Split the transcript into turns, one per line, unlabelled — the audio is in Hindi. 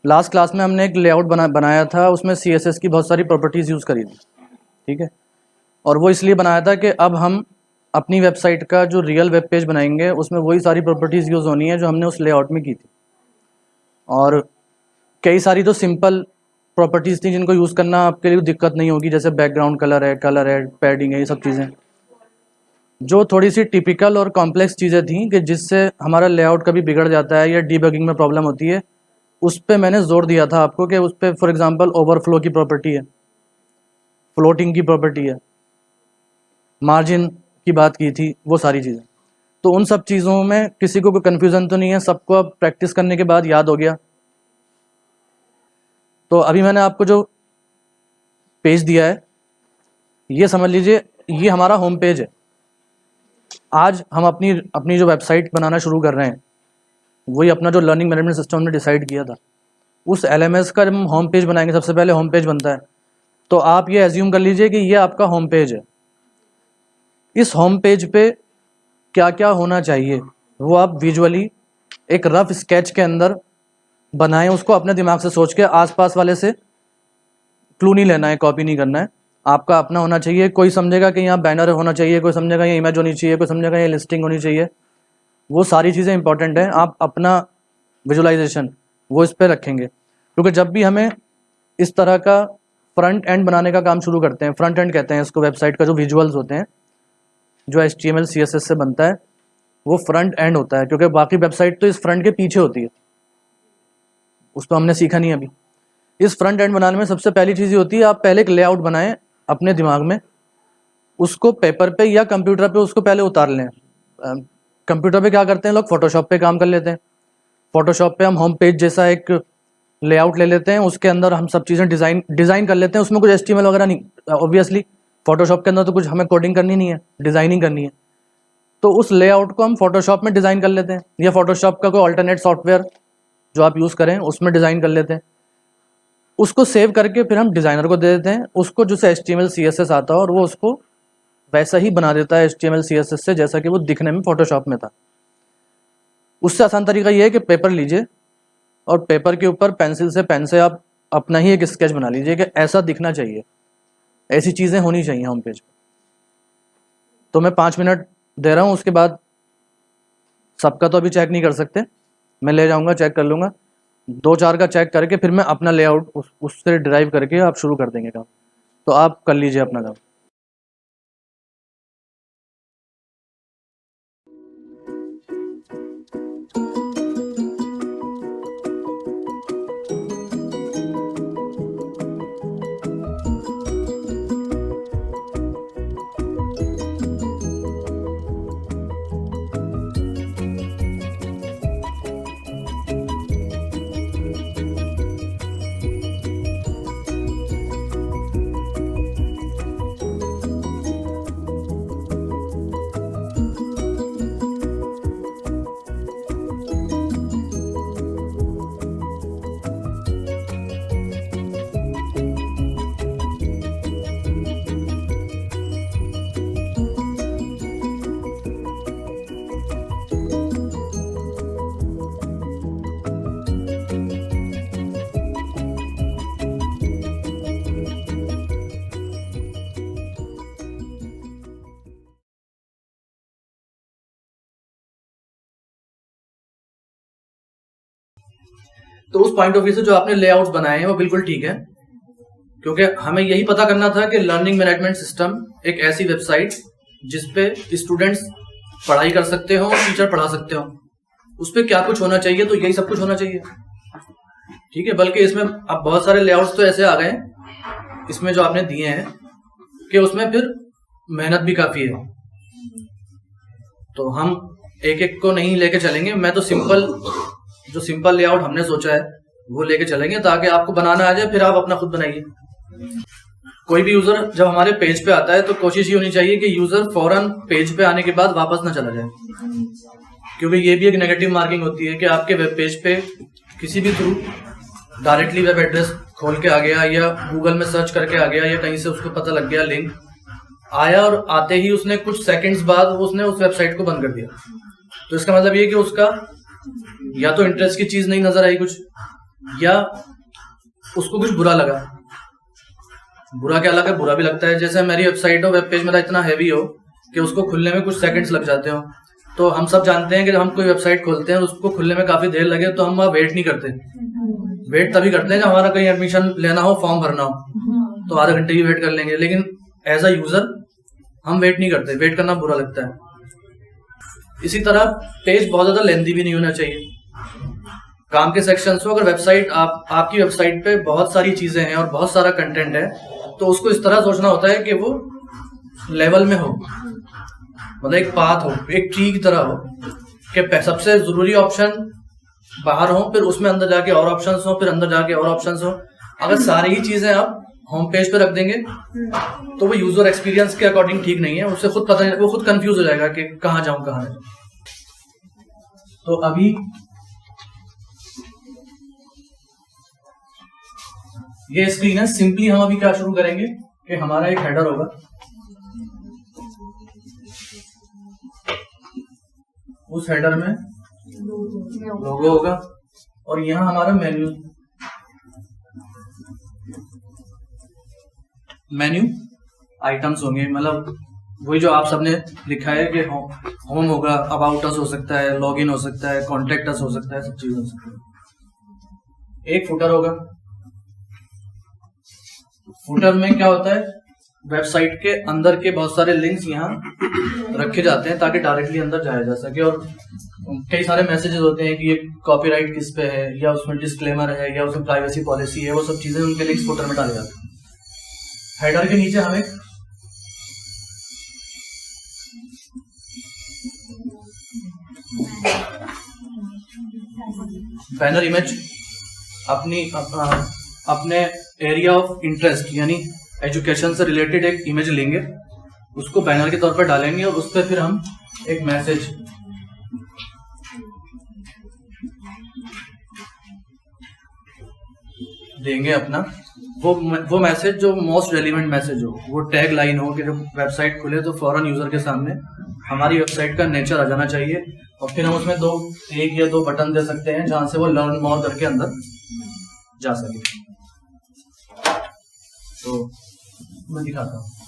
लास्ट क्लास में हमने एक लेआउट बनाया था, उसमें CSS की बहुत सारी प्रॉपर्टीज़ यूज़ करी थी, ठीक है। और वो इसलिए बनाया था कि अब हम अपनी वेबसाइट का जो रियल वेब पेज बनाएंगे उसमें वही सारी प्रॉपर्टीज़ यूज़ होनी है जो हमने उस लेआउट में की थी। और कई सारी तो सिंपल प्रॉपर्टीज़ थी जिनको यूज़ करना आपके लिए दिक्कत नहीं होगी, जैसे बैकग्राउंड कलर है, पैडिंग है, ये सब चीज़ें। जो थोड़ी सी टिपिकल और कॉम्प्लेक्स चीज़ें थी कि जिससे हमारा लेआउट कभी बिगड़ जाता है या डीबगिंग में प्रॉब्लम होती है, उस पर मैंने जोर दिया था आपको कि उस पर फॉर एग्जांपल ओवरफ्लो की प्रॉपर्टी है, फ्लोटिंग की प्रॉपर्टी है, मार्जिन की बात की थी, वो सारी चीज़ें। तो उन सब चीज़ों में किसी को कोई कन्फ्यूज़न तो नहीं है, सबको अब प्रैक्टिस करने के बाद याद हो गया। तो अभी मैंने आपको जो पेज दिया है ये समझ लीजिए, ये हमारा होम पेज है। आज हम अपनी जो वेबसाइट बनाना शुरू कर रहे हैं, वही अपना जो लर्निंग मैनेजमेंट सिस्टम ने डिसाइड किया था, उस LMS का जब हम होम पेज बनाएंगे, सबसे पहले होम पेज बनता है, तो आप ये एज्यूम कर लीजिए कि ये आपका होम पेज है। इस होम पेज पे क्या क्या होना चाहिए वो आप विजुअली एक रफ स्केच के अंदर बनाएं, उसको अपने दिमाग से सोच के, आसपास वाले से क्लू नहीं लेना है, कॉपी नहीं करना है, आपका अपना होना चाहिए। कोई समझेगा कि यहाँ बैनर होना चाहिए, कोई समझेगा ये इमेज होनी चाहिए, कोई समझेगा ये लिस्टिंग होनी चाहिए, वो सारी चीज़ें इंपॉर्टेंट हैं। आप अपना विजुअलाइजेशन वो इस पर रखेंगे, क्योंकि जब भी हमें इस तरह का फ्रंट एंड बनाने का काम शुरू करते हैं, फ्रंट एंड कहते हैं इसको, वेबसाइट का जो विजुअल्स होते हैं जो HTML CSS से बनता है, वो फ्रंट एंड होता है, क्योंकि बाकी वेबसाइट तो इस फ्रंट के पीछे होती है, उस पर हमने सीखा नहीं अभी। इस फ्रंट एंड बनाने में सबसे पहली चीज़ ये होती है, आप पहले एक लेआउट बनाएं अपने दिमाग में, उसको पेपर पे या कंप्यूटर पे उसको पहले उतार लें। कंप्यूटर पे क्या करते हैं लोग, फोटोशॉप पे काम कर लेते हैं। फोटोशॉप पे हम होम पेज जैसा एक लेआउट ले लेते हैं, उसके अंदर हम सब चीज़ें डिज़ाइन कर लेते हैं, उसमें कुछ HTML वगैरह नहीं, ऑब्वियसली फोटोशॉप के अंदर तो कुछ हमें कोडिंग करनी नहीं है, डिज़ाइनिंग करनी है। तो उस लेआउट को हम फोटोशॉप में डिज़ाइन कर लेते हैं, या फोटोशॉप का कोई अल्टरनेट सॉफ्टवेयर जो आप यूज़ करें उसमें डिज़ाइन कर लेते हैं। उसको सेव करके फिर हम डिज़ाइनर को दे देते हैं, उसको जो HTML CSS आता है और वो उसको वैसा ही बना देता है HTML CSS से जैसा कि वो दिखने में फोटोशॉप में था। उससे आसान तरीका ये है कि पेपर लीजिए और पेपर के ऊपर पेंसिल से, पेन से आप अपना ही एक स्केच बना लीजिए कि ऐसा दिखना चाहिए, ऐसी चीज़ें होनी चाहिए होम पेज पर। तो मैं 5 मिनट दे रहा हूँ, उसके बाद सबका तो अभी चेक नहीं कर सकते, मैं ले जाऊँगा, चेक कर लूँगा, 2-4 का चेक करके फिर मैं अपना लेआउट उससे ड्राइव करके आप शुरू कर देंगे काम। तो आप कर लीजिए अपना काम। तो उस पॉइंट ऑफ व्यू से जो आपने लेआउट्स बनाए हैं वो बिल्कुल ठीक है, क्योंकि हमें यही पता करना था कि लर्निंग मैनेजमेंट सिस्टम एक ऐसी वेबसाइट जिस पे स्टूडेंट्स पढ़ाई कर सकते हो और टीचर पढ़ा सकते हो, उस पर क्या कुछ होना चाहिए, तो यही सब कुछ होना चाहिए, ठीक है। बल्कि इसमें अब बहुत सारे लेआउट्स तो ऐसे आ गए इसमें जो आपने दिए हैं कि उसमें फिर मेहनत भी काफ़ी है, तो हम एक एक को नहीं लेके चलेंगे। मैं तो जो सिंपल लेआउट हमने सोचा है वो लेके चलेंगे, ताकि आपको बनाना आ जाए, फिर आप अपना खुद बनाइए। कोई भी यूजर जब हमारे पेज पे आता है तो कोशिश ये होनी चाहिए कि यूजर फौरन पेज पे आने के बाद वापस ना चला जाए, क्योंकि ये भी एक नेगेटिव मार्किंग होती है कि आपके वेब पेज पे किसी भी थ्रू डायरेक्टली वेब एड्रेस खोल के आ गया, या गूगल में सर्च करके आ गया, या कहीं से उसको पता लग गया, लिंक आया और आते ही उसने कुछ सेकंड्स बाद उसने उस वेबसाइट को बंद कर दिया। तो इसका मतलब ये कि उसका या तो इंटरेस्ट की चीज नहीं नजर आई कुछ, या उसको कुछ बुरा लगा। बुरा क्या लगा? बुरा भी लगता है। जैसे मेरी वेबसाइट हो, वेब पेज मेरा इतना हैवी हो कि उसको खुलने में कुछ सेकंड्स लग जाते हो। तो हम सब जानते हैं कि जब हम कोई वेबसाइट खोलते हैं उसको खुलने में काफ़ी देर लगे तो हम वहाँ वेट नहीं करते। वेट तभी करते हैं जब हमारा कहीं एडमिशन लेना हो, फॉर्म भरना हो, तो आधे घंटे की वेट कर लेंगे। लेकिन एज अ यूज़र हम वेट नहीं करते, वेट करना बुरा लगता है। इसी तरह पेज बहुत ज़्यादा लेंथी भी नहीं होना चाहिए। काम के सेक्शंस हो, अगर वेबसाइट आपकी वेबसाइट पे बहुत सारी चीज़ें हैं और बहुत सारा कंटेंट है तो उसको इस तरह सोचना होता है कि वो लेवल में हो, मतलब एक पाथ हो, एक ट्री की तरह हो कि सबसे ज़रूरी ऑप्शन बाहर हो, फिर उसमें अंदर जाके और ऑप्शंस हो, फिर अंदर जाके और ऑप्शंस हो। अगर सारी ही चीज़ें आप होम पेज पे रख देंगे तो वो यूज़र एक्सपीरियंस के अकॉर्डिंग ठीक नहीं है। उससे खुद पता नहीं, वो खुद कंफ्यूज हो जाएगा कि कहाँ जाऊँ कहाँ नहीं। तो अभी ये स्क्रीन है। सिंपली हम अभी क्या शुरू करेंगे कि हमारा एक हेडर होगा, उस हेडर में लोगो होगा और यहाँ हमारा मेन्यू आइटम्स होंगे। मतलब वही जो आप सबने लिखा है कि होम होगा, अबाउट अस हो सकता है, लॉगिन हो सकता है, कॉन्टेक्ट अस हो सकता है, सब चीजें हो सकती है। एक फुटर होगा। फुटर में क्या होता है, वेबसाइट के अंदर के बहुत सारे लिंक्स यहाँ रखे जाते हैं ताकि डायरेक्टली अंदर जाया जा सके। और कई सारे मैसेजेस होते हैं कि ये कॉपीराइट किस पे है, या उसमें डिस्क्लेमर है, या उसमें प्राइवेसी पॉलिसी है, वो सब चीजें उनके लिंक्स फुटर में डाले जाते हैं। हेडर के नीचे हमें बैनर इमेज अपने एरिया ऑफ इंटरेस्ट यानी एजुकेशन से रिलेटेड एक इमेज लेंगे, उसको बैनर के तौर पर डालेंगे और उस पर फिर हम एक मैसेज देंगे अपना। वो मैसेज जो मोस्ट रेलिवेंट मैसेज हो, वो टैग लाइन हो कि जब वेबसाइट खुले तो फौरन यूजर के सामने हमारी वेबसाइट का नेचर आ जाना चाहिए। और फिर हम उसमें एक या दो बटन दे सकते हैं जहां से वो लर्न मोर करके अंदर जा सके। तो मैं दिखाता हूँ।